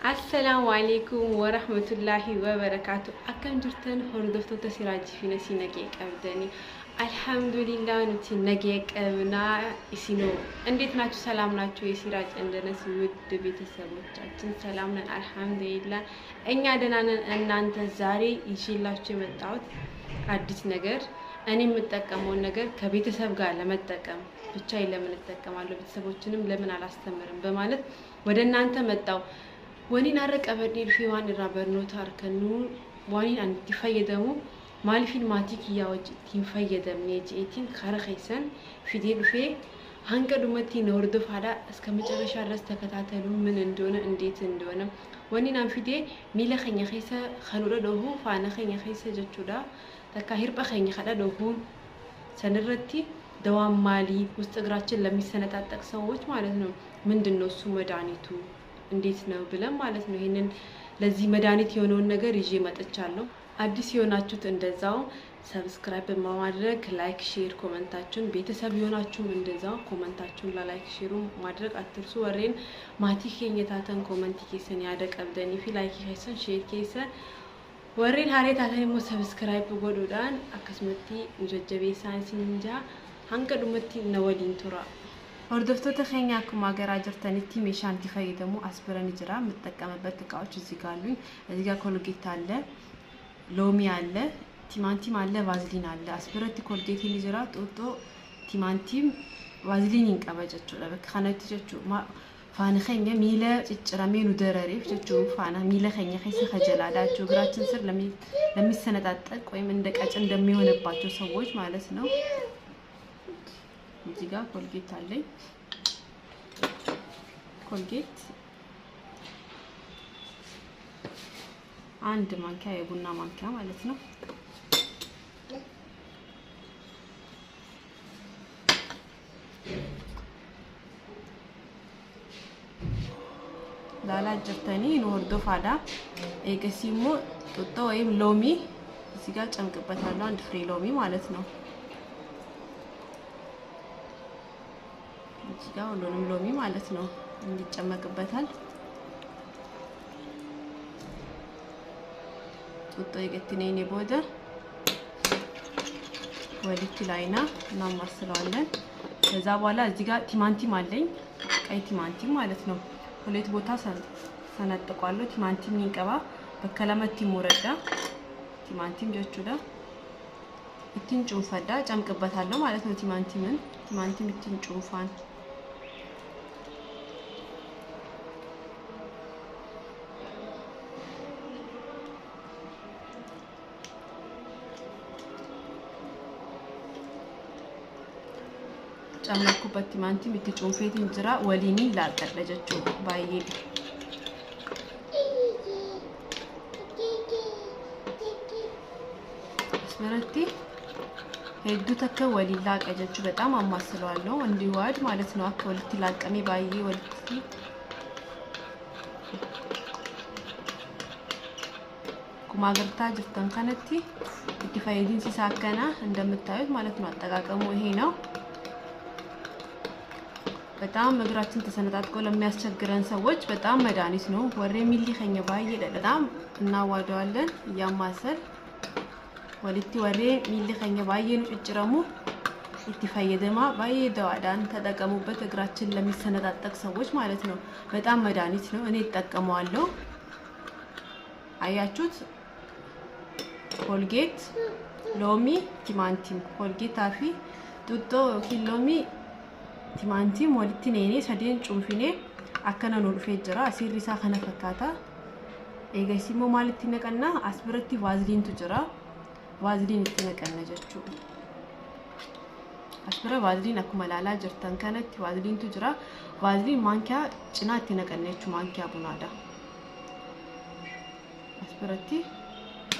السلام عليكم ورحمة الله وبركاته. أكم جرتن هردفتو تسيراج في نسي نجيك أبداني. الحمد لله نتي نجيك أبنا إسينو. عندك ناتو سلام ناتو يسيراج عندنا سود بيت السبوتات. سلامنا الحمد لله. إني عدنا أن أنت زاري يشيل شيء متعود. عديت نجر. أنا متأكمون نجر كبيت سبقة لما تأكم. بتشاي لما نتأكم على بيت سبوتشنم لمن على استمرن بمالت. ودنا أنت متعو. وانين أرك أبدي في وان الرابرنو تاركنو وانين أن تفيدمو مال في الماتيك يا وجه تفيدم نيجي إتين خارخيسان في دير في هنگا دومتي نورد فادا اسكمج أرشار رستكتاتلو من اندونا انديت اندونا وانين أم في دي ميلا خنيا خيسا خنورا دوهو فانا خنيا خيسا جتشودا تكاهير بخنيا خدا دوهو سنرتي دوام مالي مستقراتش لمي سنة تكسووش مالتنو من دنو سومدانيتو እንዴት ነው ብለን ማለት ነው ይሄንን ለዚህ መድኃኒት የሆነውን ነገር ይዤ መጥቻለሁ። አዲስ የሆናችሁት እንደዛው ሰብስክራይብ በማድረግ ላይክ ሼር ኮሜንታችሁን ቤተሰብ የሆናችሁም እንደዛው ኮሜንታችሁን ላይክ ሼሩ ማድረግ አትርሱ። ወሬን ማቲክ የኛታተን ኮሜንት ኬሰን ያደቀብደኒ ፊ ላይክ ኬሰን ሼር ኬሰን ወሬን ሀሬታተን ሞ ሰብስክራይብ ጎዶዳን አከስመቲ እንጀጀቤ ሳንሲንጃ አንቀዱመቲ ነወዲን ቱራ ወርደፍቶተ ኸኛ ኩማ ገራጀርተንቲ ሜሻን ትፈይደሙ አስበረን ጅራ መጠቀምበት እቃዎች እዚህ ጋር አሉኝ። እዚህ ጋር ኮልጌት አለ፣ ሎሚ አለ፣ ቲማንቲም አለ፣ ቫዝሊን አለ። አስበረቲ ኮልጌት ሊጅራ ጦጦ ቲማንቲም ቫዝሊን እንቀበጨቹ ለበክ ኸነትጨቹ ፋን ኸኛ ሚለ ጭጭራሜኑ ደረሪፍ ጨቹ ፋና ሚለ ኸኛ ኸይሰ ኸጀላዳቹ እግራችን ስር ለሚሰነጣጠቅ ወይም እንደ ቀጭ እንደሚሆንባቸው ሰዎች ማለት ነው። እዚህ ጋር ኮልጌት አለኝ። ኮልጌት አንድ ማንኪያ የቡና ማንኪያ ማለት ነው። ላላ ጀርተኒ ወርዶ ፋዳ ኤገሲሞ ጦጦ ወይም ሎሚ እዚህ ጋር ጨምቅበታለሁ። አንድ ፍሬ ሎሚ ማለት ነው። እዚህ ጋር ሁሉንም ሎሚ ማለት ነው እንዲጨመቅበታል። ጡጦ የገትነኝ ቦደ ወዲት ላይና እናማስለዋለን። ከዛ በኋላ እዚህ ጋር ቲማንቲም አለኝ፣ ቀይ ቲማንቲም ማለት ነው። ሁለት ቦታ ሰነጥቋለሁ። ቲማንቲም ይንቀባ በከለመቲ ሞረዳ ቲማንቲም ጀቹዳ እቲን ጩንፈዳ ጨምቅበታለሁ ማለት ነው። ቲማንቲም እቲን ጩንፋን ጨመርኩበት። ቲማንቲም እትጮንፌት እንጅራ ወሊኒ ላቀለጀቹ ባዬ አስመረቲ ሄዱ ተከ ወሊ ላቀጀቹ በጣም አማስለዋለሁ እንዲዋድ ማለት ነው። አከወልቲ ላቀሚ ባዬ ወልቲ ኩማገርታ ጅፍተን ከነቲ እትፋይዲን ሲሳከና እንደምታዩት ማለት ነው። አጠቃቀሙ ይሄ ነው። በጣም እግራችን ተሰነጣጥቆ ለሚያስቸግረን ሰዎች በጣም መድኃኒት ነው። ወሬ ሚሊ ኸኛ ባዬ በጣም እናዋደዋለን ያማሰል ወልቲ ወሬ ሚሊ ኸኛ ባዬ ነው ጭጭረሙ እትፈየደማ ባዬ ደዋዳን ተጠቀሙበት። እግራችን ለሚሰነጣጠቅ ሰዎች ማለት ነው። በጣም መድኃኒት ነው። እኔ እጠቀመዋለሁ። አያችሁት? ኮልጌት ሎሚ ቲማንቲም ኮልጌት አፊ ጡጦ ኪሎሚ ቲማንቲም ወልቲ ነኔ ሰዴን ጩንፊኔ አከነ ነው ዱፌጅራ አሲሪሳ ከነ ፈካታ ኤገሲሞ ማለት ነቀና አስብረቲ ቫዝሊን ትጅራ ቫዝሊን ትነቀነጀቹ አስብረ ቫዝሊን አኩመላላ ጀርተን ከነት ቫዝሊን ትጅራ ቫዝሊን ማንኪያ ጭናት ትነቀነቹ ማንኪያ ቡናዳ አስብረቲ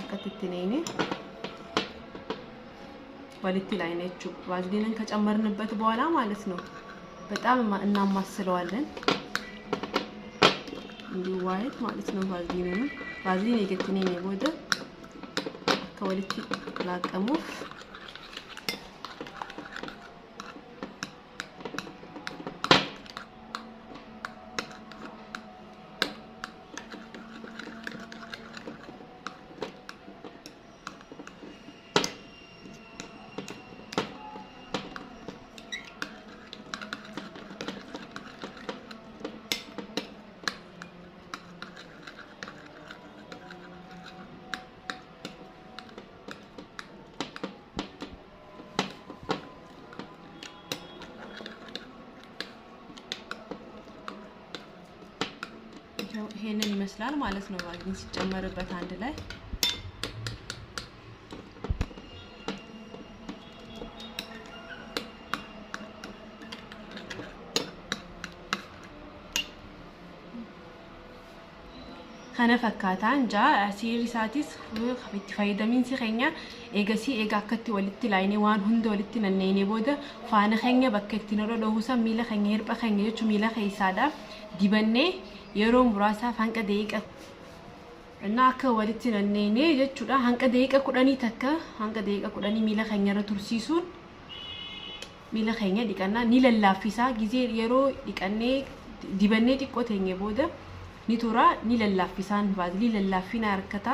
አከትትኔኔ ወልቲ ላይ ነች። ቫዝሊንን ከጨመርንበት በኋላ ማለት ነው በጣም እናማስለዋለን እንዲዋይት ማለት ነው። ቫዝሊን የገትነኝ ወደ ከወልቲ ላቀሙ ይሄንን ይመስላል ማለት ነው ቫዝሊን ሲጨመርበት አንድ ላይ خنا فكاتان جا سيري ساتيس خفيت فايدامين سي خنيا ايغاسي ايغا كتي ولتي لايني وان هند ولتي ننيني بودا فانا خنيا بكتي نرو لوسا ميلا خنيا يربا خنيا يچو ميلا خيسادا ديبني يروم براسا فانك دقيقه እና ከወልቲ ነኔኔ የቹዳ አንቀ ደቂቃ ቁዳኒ ተከ አንቀ ደቂቃ ቁዳኒ ሚላ ኸኛራ ቱርሲሱን ሚላ ኸኛ ዲቀና ኒለላፊሳ ጊዜ የሮ ዲቀኔ ዲበኔ ዲቆቴኝ ቦደ ኒቶራ ኒለላፊሳን ቫዝሊ ለላፊና አርከታ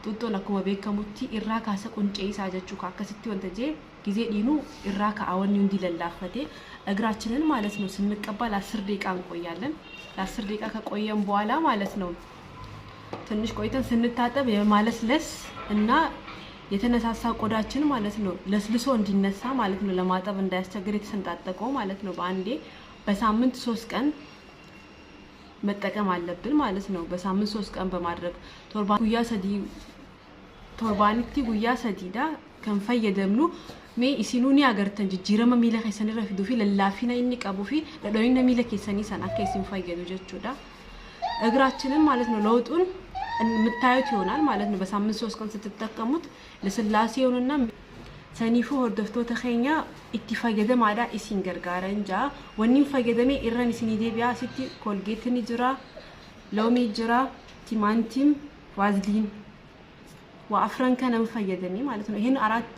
ጡጦ ለኩመ ቤከሙቲ ኢራካ ሰቁንጨይሳ ጀቹ ካከስቲ ወንተጄ ጊዜ ዲኑ ኢራካ አወኒው እንዲለላፈቴ እግራችንን ማለት ነው ስንቀባል 10 ደቂቃ እንቆያለን ለ10 ደቂቃ ከቆየን በኋላ ማለት ነው ትንሽ ቆይተን ስንታጠብ የማለስለስ እና የተነሳሳ ቆዳችን ማለት ነው ለስልሶ እንዲነሳ ማለት ነው ለማጠብ እንዳያስቸግር የተሰንጣጠቀው ማለት ነው በአንዴ በሳምንት 3 ቀን መጠቀም አለብን ማለት ነው በሳምንት 3 ቀን በማድረግ ቶርባኒቲ ጉያ ሰዲዳ ከንፈየደምኑ ሜ ኢሲኑኒ አገርተን ጅጅረማ ሚለከ ሰኒ ረፊዱ ፊ ለላፊና ይንቀቡ ፊ ለዶይና ሚለከ ሰኒ ሰናከ ሲንፈየዱ ጀቹዳ እግራችንን ማለት ነው ለውጡን ምታዩት ይሆናል ማለት ነው በሳምንት 3 ቀን ስትተከሙት ለስላሴውንና ሰኒፉ ወርደፍቶ ተኸኛ ኢትፋየደ ማዳ ኢሲንገርጋራ እንጃ ወኒን ፈየደሜ ኢራን ሲኒ ዴቢያ ሲቲ ኮልጌትን ይጅራ ሎሚ ይጅራ ቲማንቲም ቫዝሊን ወአፍራን ከነም ፈየደሜ ማለት ነው ይሄን አራት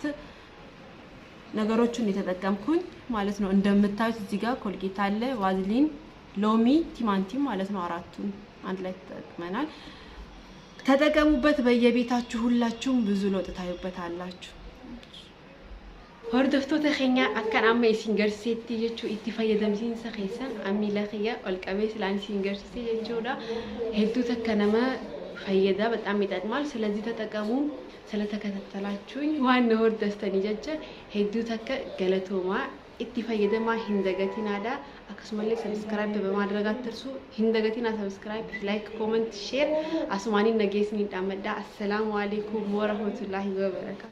ነገሮችን የተጠቀምኩኝ ማለት ነው እንደምታዩት እዚህ ጋር ኮልጌት አለ ቫዝሊን ሎሚ ቲማንቲም ማለት ነው አራቱን አንድ ላይ ተጠቅመናል ተጠቀሙበት በየቤታችሁ ሁላችሁም ብዙ ለውጥ ታዩበታላችሁ هردفتو تخينا أكن أما يسينجر سيتي يجو إتفايدمسين سخيسان أمي لخيا والكبيس لان سينجر سيتي يجودا هدو تكنما فايدا بتأمي تدمال سلزي تتكمو سلتكتتلاچوي وان هردستني ججا هدو تك غلطوما إتفايدما هندغتينا دا أكسمالي سبسكرايب بمادرغات ترسو هندغتينا سبسكرايب لايك كومنت شير أسماني نجيسني دامدا السلام عليكم ورحمة الله وبركاته